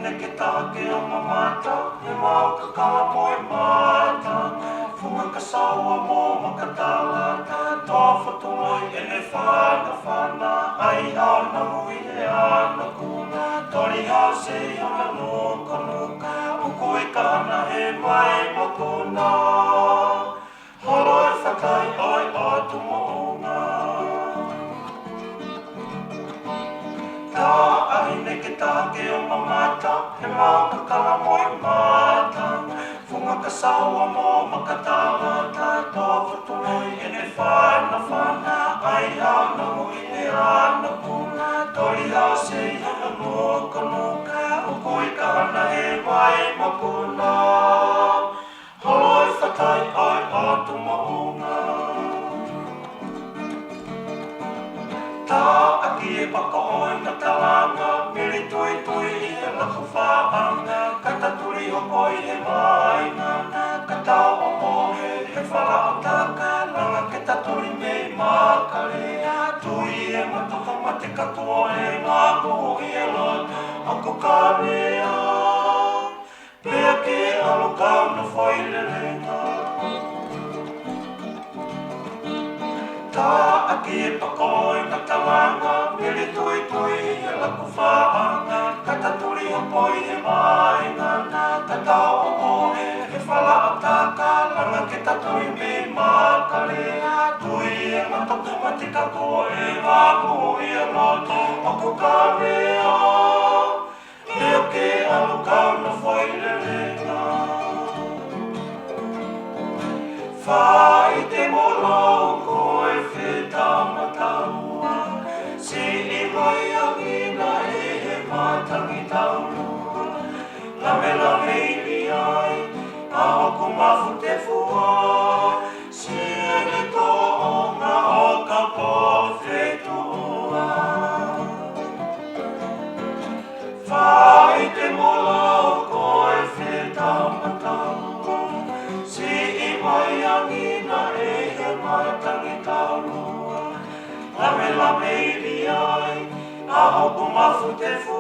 ahine ke take o mamata, he mau ka kala moe mata. Funga ka saua mo makatala, tō whatuloi e ne whana whana, ai hao na hui e ana kuna, tori hao se ana nuka nuka, uko e ka ana he mai makuna. Holo e whakai oi atu mo'unga. Tā ahine ke take o mamata, he mau ka kala moe mata. Funga ka saua mo makatala, tō whatuloi e ne whana whana, ai hao na hui e ana kuna, tori hao se ana nuka nuka, uko e ka ana he mai makuna. Holo e whakai ai atu mo'unga. Tā aki e pakaoi na talanga, miri tui tui i he laku whaanga, kata turi hokoi he maina, kata o mohe he wharao taka, langa ke taturi mei makarea, tui e matuka mate katoa e ngāko i e lata, ako karea, pea ke alo kau na whaile renga. Tā aki e pakoi na talanga, miri tui tui e laku whaanga, kata turi hopoi he maina, kata o mohe he whalao taka, langa ke taturi me makarea, tui e matoku mati katoa e ngāko i a loto, ako karea, pea ke alo kau na whaile renga. Whai te molau koe whetama taua, si i mai angina e he matangi taurua. Lame lame ili ai, a hoko mafu te fua, si e ne toonga o ka po whetua. Whai te molau koe whetama taua, si i mai angina e he matangi taurua. Lame lame ili ai, a hoko mafu te fua,